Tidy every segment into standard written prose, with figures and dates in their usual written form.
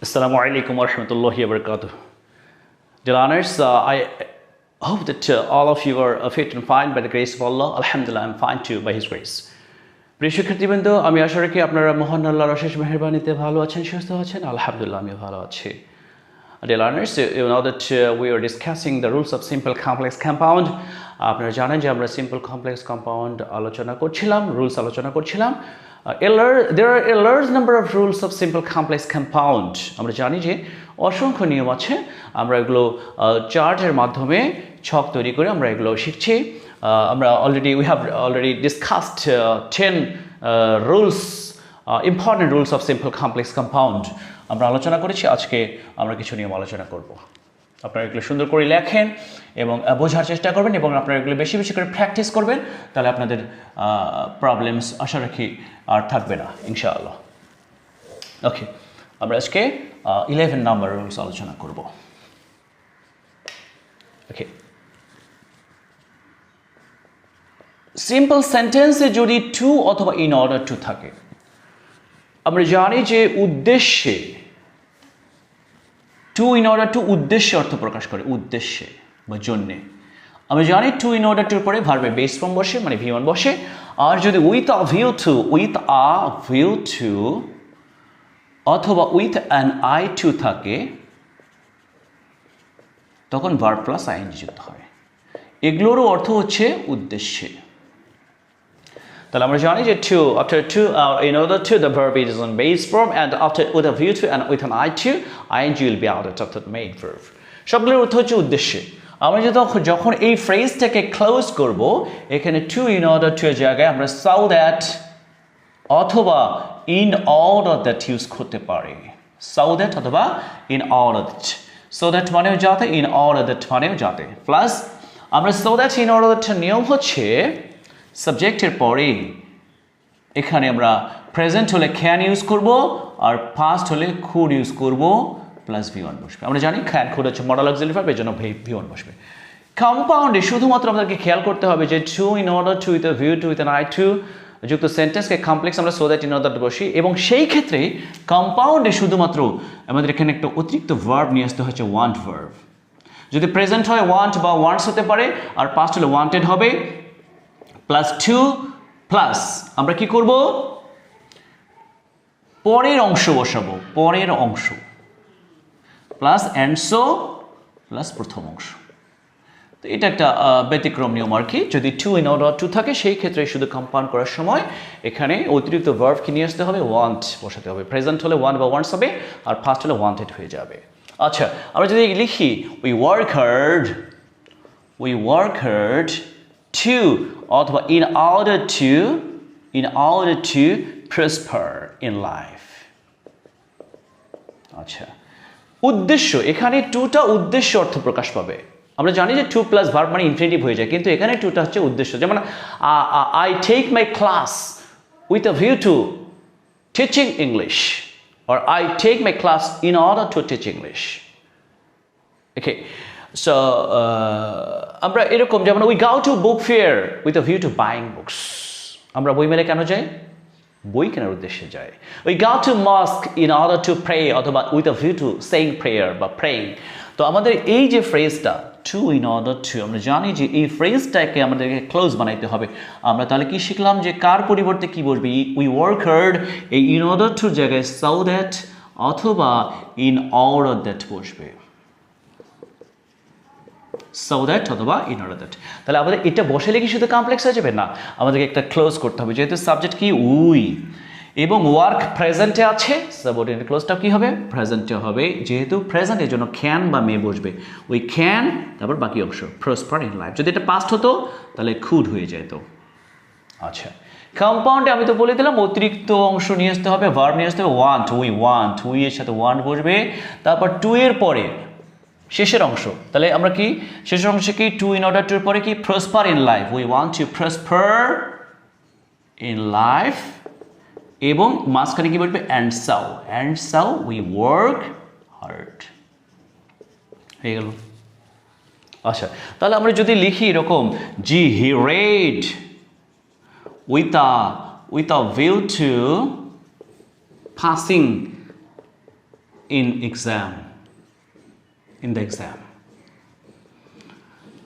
Assalamu alaikum wa rahmatullahi wa barakatuh. Dear learners, I hope that all of you are fit and fine by the grace of Allah. Alhamdulillah, I'm fine too by His grace. প্রিয় শিক্ষার্থীবৃন্দ, আমি আশা রাখি আপনারা মহান আল্লাহর অশেষ মেহেরবানিতে ভালো আছেন, সুস্থ আছেন। আলহামদুলিল্লাহ, আমি ভালো আছি। Dear learners, you know that we are discussing the rules of simple complex compound. আপনারা জানেন যে আমরা simple complex compound আলোচনা করছিলাম, rules আলোচনা করছিলাম। There are a large number of rules of simple complex compound. আমরা জানি যে অসংখ্য নিয়ম আছে। আমরা এগুলো চার্টের মাধ্যমে ছক তৈরি করে আমরা এগুলো শিখছি। আমরা we have already discussed 10 rules, important rules of simple complex compound. আমরা আলোচনা করেছি, আজকে আমরা কিছু নিয়ম আলোচনা করব। আপনারা এগুলো সুন্দর করে লেখেন এবং বোঝার চেষ্টা করবেন এবং আপনারা এগুলো বেশি বেশি করে প্র্যাকটিস করবেন, তাহলে আপনাদের প্রবলেমস আশা রাখি আর থাকবে না ইনশাআল্লাহ। ওকে, আমরা আজকে 11 নাম্বার রুলস আলোচনা করব। ওকে, সিম্পল সেন্টেন্সে যদি টু অথবা ইন অর্ডার টু থাকে, আমরা জানি যে উদ্দেশ্যে টু ইন অর্ডার টু উদ্দেশ্যে অর্থ প্রকাশ করে, উদ্দেশ্যে বা জন্যে। আমরা জানি টু ইন অর্ডার টুর পরে ভার্বে বেস ফর্ম বসে, মানে V1 বসে। আর যদি উইথ আ ভিউ টু অথবা উইথ অ্যান আই টু থাকে, তখন ভার্ব প্লাস আইএনজি যুক্ত হয়। এগুলোরও অর্থ হচ্ছে উদ্দেশ্যে। তাহলে আমরা জানি যে to, after to, in order to, the verb is on base form, and after with a view to and with an eye to, ing will be added after the main verb. সবগুলোর অর্থ হচ্ছে উদ্দেশ্যে। আমরা যখন এই ফ্রেজটাকে close করব, এখানে to in order to এর জায়গায় আমরা so that অথবা in order that ইউজ করতে পারি। so that অথবা in order that, so that মানেও যাতে, in order that মানেও যাতে, প্লাস আমরা so that in order that নিয়ম হচ্ছে সাবজেক্টের পরে এখানে আমরা প্রেজেন্ট হলে ক্যান ইউজ করব, আর পাস্ট হলে কুড ইউজ করব, প্লাস V1 বসবে। আমরা জানি ক্যান কুড হচ্ছে মডাল অক্সিলারি ভার্ব, এর জন্য V1 বসবে। কম্পাউন্ডে শুধুমাত্র আমাদেরকে খেয়াল করতে হবে যে to in order to with a view to with an eye to যুক্ত সেন্টেন্সকে কমপ্লেক্স আমরা সো দ্যাট ইন অর্ডার বসি, এবং সেই ক্ষেত্রে কম্পাউন্ডে শুধুমাত্র আমাদের এখানে একটা অতিরিক্ত ভার্ব নিয়ে আসতে হচ্ছে ওয়ান্ট ভার্ব। যদি প্রেজেন্ট হয় ওয়ান্ট বা ওয়ান্টস হতে পারে, আর পাস্ট হলে ওয়ান্টেড হবে, প্লাস টু প্লাস আমরা কি করব, পরের অংশ বসাবো, পরের অংশ প্লাস অ্যান্ড সো প্লাস প্রথম অংশ। তো এটা একটা ব্যতিক্রম নিয়ম আর কি। যদি টু ইন অর্ডার টু থাকে, সেই ক্ষেত্রে শুধু কম্পাউন্ড করার সময় এখানে অতিরিক্ত ভার্ব কি নিয়ে আসতে হবে, ওয়ান্ট বসাতে হবে। প্রেজেন্ট হলে ওয়ান্ট বা ওয়ান্টস হবে, আর ফার্স্ট হলে ওয়ান্টেড হয়ে যাবে। আচ্ছা, আমরা যদি লিখি উই ওয়ার্ক হার্ড to অথবা in order to prosper in life। আচ্ছা, উদ্দেশ্য, এখানে টুটা উদ্দেশ্য অর্থ প্রকাশ পাবে। আমরা জানি যে টু প্লাস ভার্ব মানে ইনফিনিটিভ হয়ে যায়, কিন্তু এখানে টুটা হচ্ছে উদ্দেশ্য। যেমন I take my class with a view to teaching English, or I take my class in order to teach English. Okay, so আমরা এরকম, যেমন we go to book fair with a view to buying books. আমরা বই মেলে কেন যাই? বই কেনার উদ্দেশ্যে যাই। We go to mosque in order to pray, অথবা with a view to saying prayer বা প্রেইং। তো আমাদের এই যে ফ্রেজটা টু ইন অর্ডার টু, আমরা জানি যে এই ফ্রেজটাকে আমাদেরকে ক্লোজ বানাইতে হবে। আমরা তাহলে কি শিখলাম যে কার পরিবর্তে কি বসবে? উই ওয়ার্ক হার্ড, এই ইন অর্ডার টুর জায়গায় সো দ্যাট অথবা ইন অর্ডার দ্যাট বসবে। so that অথবা in order that। তাহলে আমাদের এটা বসালে কি শুধু কমপ্লেক্স হয়ে যাবে? না, আমাদেরকে একটা ক্লোজ করতে হবে। যেহেতু সাবজেক্ট কি উই এবং ওয়ার্ক প্রেজেন্টে আছে, সাবঅর্ডিনেট ক্লোজটা কি হবে? প্রেজেন্টে হবে। যেহেতু প্রেজেন্টের জন্য ক্যান বা মে বসবে। উই ক্যান, তারপর বাকি অংশ প্রসপার ইন লাইফ। যদি এটা পাস্ট হতো তাহলে কুড হয়ে যেত। আচ্ছা, কম্পাউন্ডে আমি তো বলে দিলাম অতিরিক্ত অংশ নিয়ে আসতে হবে, ভার্ব নিয়ে আসতে হবে। ওয়ান্ট, উই এর সাথে ওয়ান্ট বসবে, তারপর টু এর পরে শেষের অংশ। তাহলে আমরা কি শেষের অংশে কি টু ইন অর্ডার টুর পরে কি prosper in life, we want to prosper in life, এবং মাঝখানে কি বলবে and so we work hard. হয়ে গেল। আচ্ছা, তাহলে আমরা যদি লিখি এরকম জি he read with a view to passing in exam, in the exam.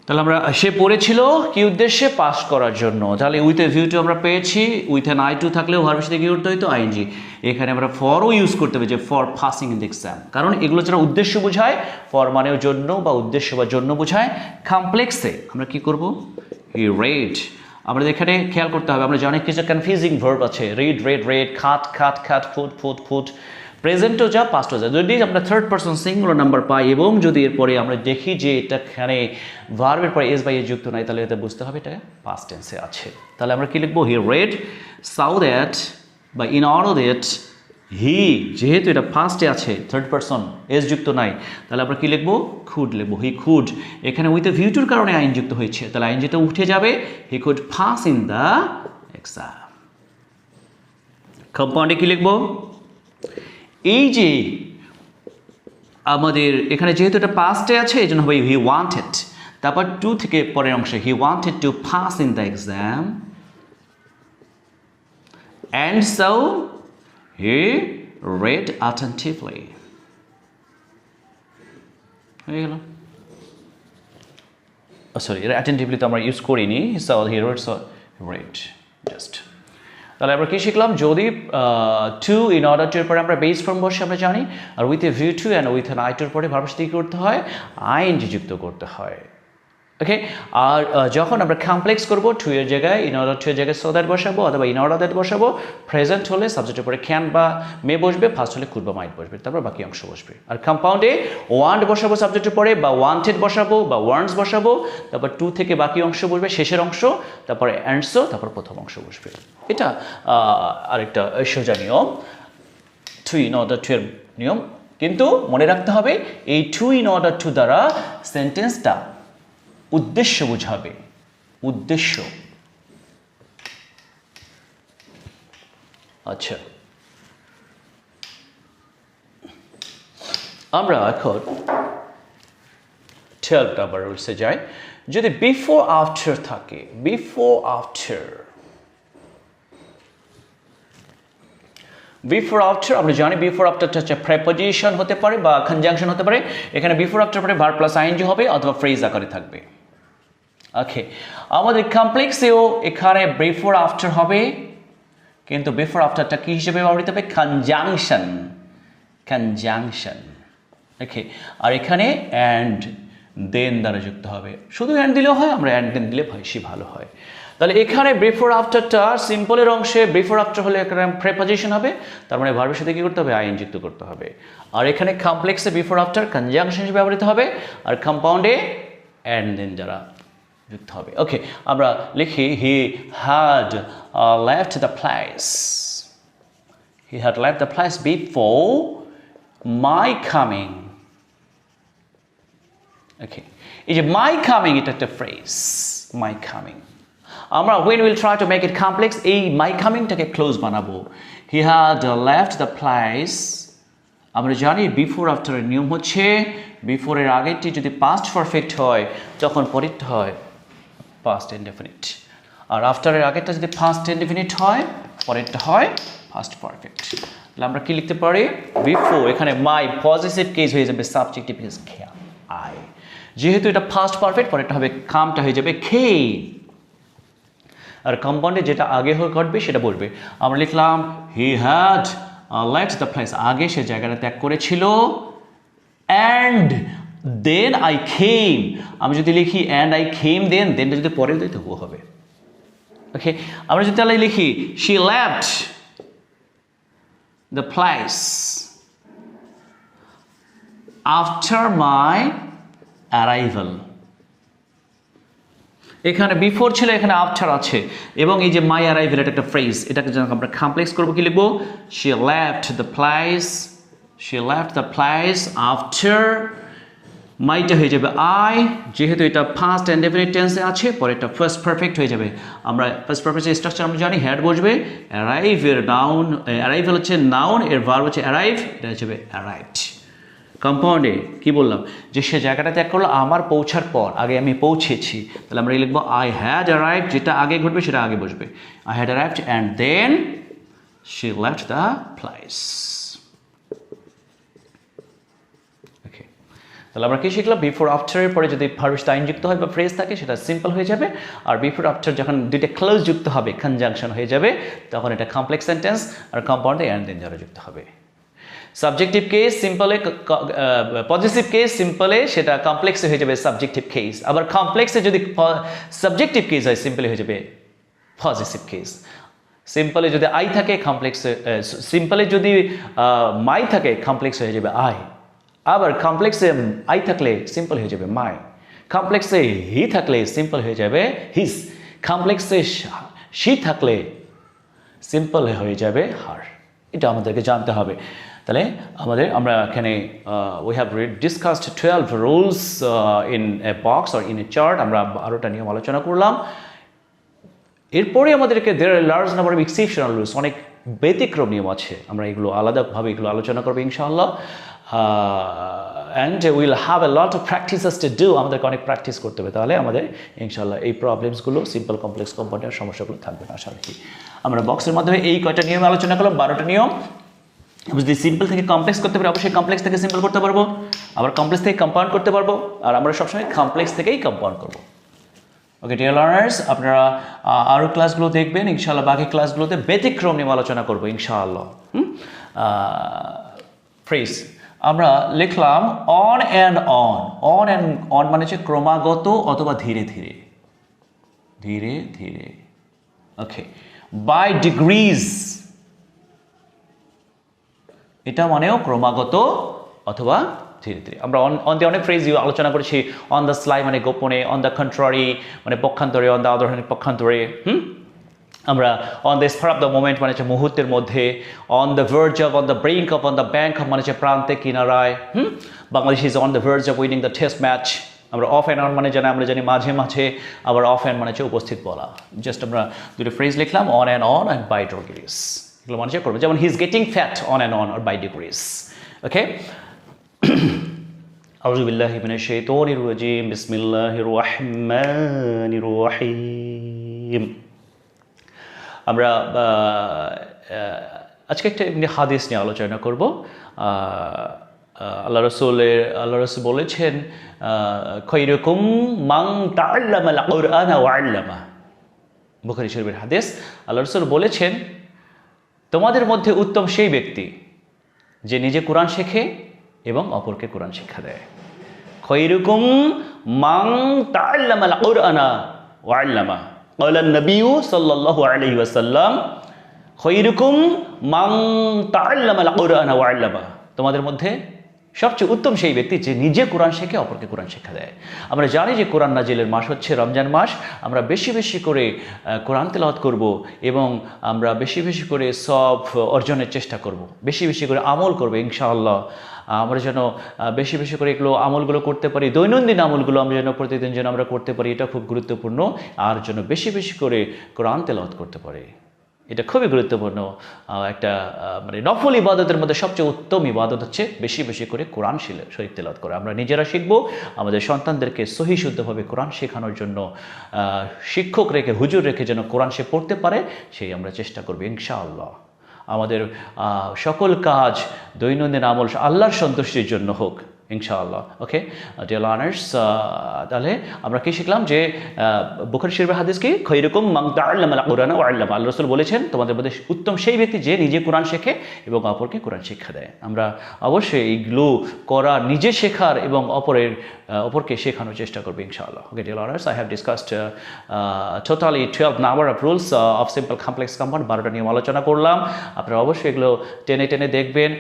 তাহলে আমরা সে পড়েছিল কি উদ্দেশ্যে পাস করার জন্য, তাহলে উইথ এ ভিউ টু আমরা পেয়েছি, উইথ অ্যান আই টু থাকলেও ভার্বের সাথে কি করতে হইতো আইএনজি, এখানে আমরা ফরও ইউজ করতে হবে যে for passing in the exam, কারণ এগুলো যারা উদ্দেশ্য বোঝায়, ফর মানেও জন্য বা উদ্দেশ্য বা জন্য বোঝায়, কমপ্লেক্সে আমরা কি করব হি রেড। আমরা এখানে খেয়াল করতে হবে, আমরা জানি কিছু কনফিউজিং ভার্ব আছে, রিড রেড রেড, খাট খাট খাট, ফুট ফুট ফুট, প্রেজেন্টও যা পাস্টও যা, যদি আমরা থার্ড পারসন সিঙ্গুলার নাম্বার পাই এবং যদি এরপরে আমরা দেখি যে এটাখানে ভার্বের পরে এস বাই এ যুক্ত নাই, তাহলে এটা বুঝতে হবে এটা পাস্ট টেন্সে আছে। তাহলে আমরা কি লিখবো হি রেড সাউ দ্যাট বা ইন অর্ডার দ্যাট হি, যেহেতু এটা ফার্স্টে আছে থার্ড পারসন এস যুক্ত নাই, তাহলে আমরা কি লিখবো খুড লিখবো, হি খুড। এখানে উইথ এ ভিউ টুর কারণে আইন যুক্ত হয়েছে, তাহলে আইন যেটা উঠে যাবে, he could pass in the exam. কম্পাউন্ডে কি লিখবো, এই যে আমাদের এখানে যেহেতু এটা পাস্টে আছে এই জন্য হবে হি ওয়ান্টেড, তারপর টু থেকে পরের অংশে he wanted to pass in the exam and so he red attentively. হয়ে গেল, সরি অ্যাটেন্টিভলি তো আমরা ইউজ করিনি, সো হি রেড জাস্ট। তাহলে আমরা কি শিখলাম, যদি টু ইন অর্ডার টু এর পরে আমরা বেস ফর্ম বসে আমরা জানি, আর with a view to and with an eye টুর পরে ভার্বের সাথে কি করতে হয় আইএনজি যুক্ত করতে হয়। ওকে, আর যখন আমরা কমপ্লেক্স করবো টু এর জায়গায় ইন অর্ডার টু এর জায়গায় সো দ্যাট বসাবো অথবা ইন অর্ডার দ্যাট বসাবো, প্রেজেন্ট হলে সাবজেক্টের পরে ক্যান বা মে বসবে, ফার্স্ট হলে কুড বা মাইট বসবে, তারপর বাকি অংশ বসবে। আর কম্পাউন্ডে ওয়ান্ট বসাবো সাবজেক্টের পরে, বা ওয়ান্টেড বসাবো বা ওয়ান্টস বসাবো, তারপর টু থেকে বাকি অংশ বসবে, শেষের অংশ, তারপরে অ্যান্ডসো, তারপর প্রথম অংশ বসবে। এটা আরেকটা সোজা নিয়ম, টু ইন অর্ডার টু এর নিয়ম। কিন্তু মনে রাখতে হবে এই টু ইন অর্ডার টু দ্বারা সেন্টেন্সটা উদ্দেশ্য বোঝাবে, উদ্দেশ্য। আচ্ছা, আমরা এখন 12 নাম্বার রুলসে যাই। যদি বিফোর আফটার থাকে, বিফোর আফটার, বিফোর আফটার আমরা জানি বিফোর আফটারটা হচ্ছে প্রেপোজিশন হতে পারে বা কনজাংশন হতে পারে। এখানে বিফোর আফটার পরে ভার্ব প্লাস আইএনজি হবে অথবা ফ্রেজ আকারে থাকবে। ওকে, আমাদের কমপ্লেক্সেও এখানে বিফোর আফটার হবে, কিন্তু বিফোর আফটারটা কি হিসেবে ব্যবহৃত হবে কনজাংশন, কনজাংশন। ওকে, আর এখানে অ্যান্ড দেন দ্বারা যুক্ত হবে, শুধু অ্যান্ড দিলেও হয়, আমরা অ্যান্ড দেন দিলে বেশি ভালো হয়। তাহলে এখানে বিফোর আফটারটা সিম্পলের অংশে বিফোর আফটার হলে এখানে প্রেপোজিশন হবে, তার মানে ভার্বের সাথে কি করতে হবে আইএন যুক্ত করতে হবে। আর এখানে কমপ্লেক্সে বিফোর আফটার কনজাংশন হিসেবে ব্যবহৃত হবে, আর কম্পাউন্ডে অ্যান্ড দেন দ্বারা যুক্ত হবে। ওকে, আমরা লিখি he had left the place, he had left the place before my coming. Okay, এই যে মাই কামিং এটা একটা ফ্রেজ, মাই কামিং। আমরা when we'll try to make it complex এই মাই কামিংটাকে ক্লোজ বানাবো। হি হ্যাড লেফট দ্য প্লেস, আমরা জানি before আফটারের নিয়ম হচ্ছে বিফোরের আগেরটি যদি পাস্ট পারফেক্ট হয় তখন পরেরটা হয় পাস্ট ইনডেফিনিট, আর আফটারের আগেরটা যদি ফার্স্ট ইনডেফিনিট হয় পরেরটা হয় ফার্স্ট পারফেক্ট। তাহলে আমরা কি লিখতে পারি বিফোর, এখানে মাই পজিটিভ কেস হয়ে যাবে সাবজেক্টিভ কেস খেয়া আই, যেহেতু এটা ফার্স্ট পারফেক্ট পরেরটা হবে কামটা হয়ে যাবে খে, আর কম্পাউন্ডে যেটা আগে হয়ে ঘটবে সেটা বলবে। আমরা লিখলাম হি হ্যাড লেফট দ্য প্লেস, আগে সে জায়গাটা ত্যাগ করেছিল, অ্যান্ড দেন আই খেম, আমি যদি লিখি অ্যান্ড আই খেম দেন, দেনটা যদি পরে দিই তবুও হবে। ওকে, আমরা যদি তাহলে লিখি she left the place after my arrival, এখানে বিফোর ছিল এখানে আফটার আছে, এবং এই যে মাই অ্যারাইভাল এটা একটা ফ্রেজ, এটাকে যখন আমরা কমপ্লেক্স করবো কি লিখবো she left the place, she left the place after, মাইটা হয়ে যাবে আই, যেহেতু এটা ফার্স্ট ইনডেফিনিট টেন্সে আছে পরেরটা ফার্স্ট পারফেক্ট হয়ে যাবে। আমরা ফার্স্ট পারফেক্টের স্ট্রাকচার আমরা জানি, হেড বসবে, অ্যারাইভ এর নাউন, অ্যারাইভাল হচ্ছে নাউন, এর ভার্ব হচ্ছে অ্যারাইভ, এটা হচ্ছে অ্যারাইভড। কম্পাউন্ডে কি বললাম যে সে জায়গাটা ত্যাগ করলো আমার পৌঁছার পর, আগে আমি পৌঁছেছি, তাহলে আমরা লিখবো আই হ্যাড অ্যারাইভড, যেটা আগে ঘটবে সেটা আগে বসবে, I had arrived and then she left the place. তাহলে আমরা কি শিখলাম বিফোর আফটারের পরে যদি ভার্ব সাথে যুক্ত হয় বা ফ্রেজ থাকে সেটা সিম্পল হয়ে যাবে, আর বিফোর আফটার যখন দুইটা ক্লোজ যুক্ত হবে কনজাংশন হয়ে যাবে তখন এটা কমপ্লেক্স সেন্টেন্স, আর কম্পাউন্ডে অ্যান্ড দেন যারা যুক্ত হবে। সাবজেক্টিভ কেস সিম্পলে পজিটিভ কেস সিম্পলে সেটা কমপ্লেক্সে হয়ে যাবে সাবজেক্টিভ কেস, আবার কমপ্লেক্সে যদি সাবজেক্টিভ কেস হয় সিম্পলে হয়ে যাবে পজিটিভ কেস। সিম্পলে যদি আই থাকে কমপ্লেক্সে, সিম্পলে যদি মাই থাকে কমপ্লেক্স হয়ে যাবে আই, আবার কমপ্লেক্সে আই থাকলে সিম্পল হয়ে যাবে মাই, কমপ্লেক্সে হি থাকলে সিম্পল হয়ে যাবে হিজ, কমপ্লেক্সে শি থাকলে সিম্পল হয়ে যাবে হার। এটা আমাদেরকে জানতে হবে। তাহলে আমরা এখানে we have discussed 12 rules in a box or in a chart. আমরা 12টা নিয়ম আলোচনা করলাম। এরপরে আমাদেরকে there are large number of exceptional rules, অনেক ব্যতিক্রম নিয়ম আছে, আমরা এগুলো আলাদাভাবে এগুলো আলোচনা করবো ইনশাআল্লাহ। And will have a lot of practices to do, আমাদেরকে অনেক প্র্যাকটিস করতে হবে, তাহলে আমাদের ইনশাআল্লাহ এই প্রবলেমসগুলো সিম্পল কমপ্লেক্স কম্পাউন্ডের সমস্যাগুলো থাকবে না আশা রাখি। আমরা বক্সের মাধ্যমে এই কয়টা নিয়ম আলোচনা করলাম, 12টা নিয়ম। যদি সিম্পল থেকে কমপ্লেক্স করতে পারি অবশ্যই কমপ্লেক্স থেকে সিম্পল করতে পারবো, আবার কমপ্লেক্স থেকে কম্পাউন্ড করতে পারবো, আর আমরা সবসময় কমপ্লেক্স থেকেই কম্পাউন্ড করবো। ওকে ডিয়ার লার্নার্স, আপনারা আরও ক্লাসগুলো দেখবেন ইনশাআল্লাহ। বাকি ক্লাসগুলোতে ব্যতিক্রম নিয়ে আলোচনা করবো ইনশাআল্লাহ। ফ্রেজ আমরা লিখলাম on and on. On and on মানে হচ্ছে ক্রমাগত অথবা ধীরে ধীরে, ধীরে ধীরে। ওকে, বাই ডিগ্রিজ, এটা মানেও ক্রমাগত অথবা ধীরে ধীরে। আমরা অন দিয়ে অনেক ফ্রেজ আলোচনা করেছি। অন দ্য স্লাই মানে গোপনে, অন দ্য কন্ট্রারি মানে পক্ষান্তরে, অন দ্য আদার মানে পক্ষান্তরে। আমরা on the spare of the moment মানে হচ্ছে মুহূর্তের মধ্যে, on the verge of, on the brink of, on the bank of মানে হচ্ছে প্রান্তে কিনারায়। Bangladesh is on the verge of winning the test match. আমরা অফ অ্যান্ড অন মানে আমরা জানি মাঝে মাঝে, আবার অফ অ্যান্ড মানে হচ্ছে উপস্থিত বলা। জাস্ট আমরা দুটো ফ্রেজ লিখলাম অন অ্যান্ড বাই ডিগ্রিজ, এগুলো মানে করবো। যেমন he is getting fat on or by degrees. Okay, আউযু বিল্লাহি মিনাশ শাইতানির রাজিম, বিসমিল্লাহির রহমানির রহিম। আমরা আজকে একটা হাদিস নিয়ে আলোচনা করব। আল্লাহ রসুল বলেছেন খৈরকুম মান তাআল্লামাল কুরআনা ওয়া আল্লামা। বুখারী শরীফের হাদিস। আল্লাহ রসুল বলেছেন তোমাদের মধ্যে উত্তম সেই ব্যক্তি যে নিজে কোরআন শেখে এবং অপরকে কোরআন শিক্ষা দেয়। খৈরকুম মান তাআল্লামাল কুরআনা ওয়া আল্লামা। ক্বালা নবিয়্যু সাল্লাল্লাহু আলাইহি ওয়াসাল্লাম খৈরকুম মান তাআল্লামাল কুরআনা ওয়া আল্লামা। তোমাদের মধ্যে সবচেয়ে উত্তম সেই ব্যক্তি যে নিজে কোরআন শেখে অপরকে কোরআন শিক্ষা দেয়। আমরা জানি যে কোরআন নাজিলের মাস হচ্ছে রমজান মাস। আমরা বেশি বেশি করে কোরআন তেলাওয়াত করব এবং আমরা বেশি বেশি করে সওয়াব অর্জনের চেষ্টা করব, বেশি বেশি করে আমল করব ইনশাআল্লাহ। আমরা যেন বেশি বেশি করে এগুলো আমলগুলো করতে পারি, দৈনন্দিন আমলগুলো আমরা যেন প্রতিদিন যেন আমরা করতে পারি, এটা খুব গুরুত্বপূর্ণ। আর যেন বেশি বেশি করে কোরআন তেলাওয়াত করতে পারি, এটা খুবই গুরুত্বপূর্ণ। একটা মানে নফল ইবাদতের মধ্যে সবচেয়ে উত্তম ইবাদত হচ্ছে বেশি বেশি করে কোরআন শরীফ তেলাওয়াত করা। আমরা নিজেরা শিখবো, আমাদের সন্তানদেরকে সহি শুদ্ধভাবে কোরআন শেখানোর জন্য শিক্ষক রেখে, হুজুর রেখে যেন কোরআন সে পড়তে পারে, সেই আমরা চেষ্টা করবো ইনশাআল্লাহ। আমাদের সকল কাজ দৈনন্দিন আমল আল্লাহর সন্তুষ্টির জন্য হোক ইনশাআল্লাহ। ওকে ডিয়ার লার্নার্স, তাহলে আমরা কি শিখলাম যে বুখারী শরীফের হাদিস কি খৈরকুম মান তাআল্লামাল কুরআনা ওয়া আল্লামা। আল্লাহ রাসূল বলেছেন তোমাদের মধ্যে উত্তম সেই ব্যক্তি যে নিজে কোরআন শেখে এবং অপরকে কোরআন শিক্ষা দেয়। আমরা অবশ্যই এইগুলো করা, নিজে শেখার এবং অপরকে শেখানোর চেষ্টা করবো ইনশাআল্লাহ। Okay dear learners, I have discussed totally 12 number of rules of simple complex compound. 12টা নিয়ম আলোচনা করলাম। আপনারা অবশ্যই এগুলো টেনে টেনে দেখবেন।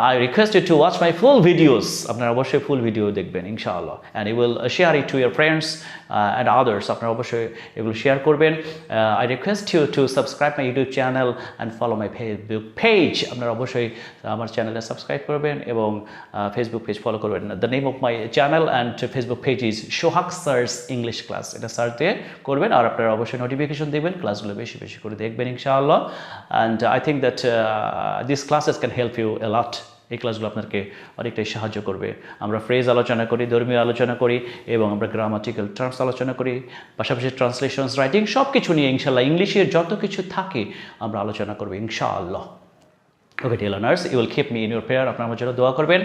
I request you to watch my full videos. আপনারা অবশ্যই ফুল ভিডিও দেখবেন ইনশাআল্লাহ, and you will share it to your friends and others. আপনারা অবশ্যই এগুলো শেয়ার করবেন। I request you to subscribe my YouTube channel and follow my Facebook page. আপনারা অবশ্যই আমার চ্যানেলে সাবস্ক্রাইব করবেন এবং ফেসবুক পেজ ফলো করবেন। The name of my channel and Facebook page is Sohag sir's English class. এটা সার্চ দিয়ে করবেন, আর আপনারা অবশ্যই নোটিফিকেশন দেবেন, ক্লাসগুলো বেশি বেশি করে দেখবেন ইনশাআল্লাহ। And I think that this classes can help you a lot. এই ক্লাসগুলো আপনাকে অনেকটাই সাহায্য করবে। আমরা ফ্রেজ আলোচনা করি, ধর্মীয় আলোচনা করি এবং আমরা গ্রামাটিক্যাল টার্মস আলোচনা করি, পাশাপাশি ট্রান্সলেশনস, রাইটিং সব কিছু নিয়ে ইনশাআল্লাহ ইংলিশের যত কিছু থাকে আমরা আলোচনা করবো ইনশাআল্লাহ। Okay, dear learners, you will keep me in your prayer. আপনারা আমার জন্য দোয়া করবেন।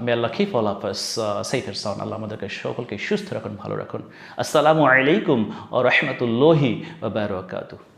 May Allah keep all of us safe and sound. আল্লাহ আমাদেরকে সকলকে সুস্থ রাখুন, ভালো রাখুন। আসসালামু আলাইকুম ওয়া রাহমাতুল্লাহি ওয়া বারাকাতুহু।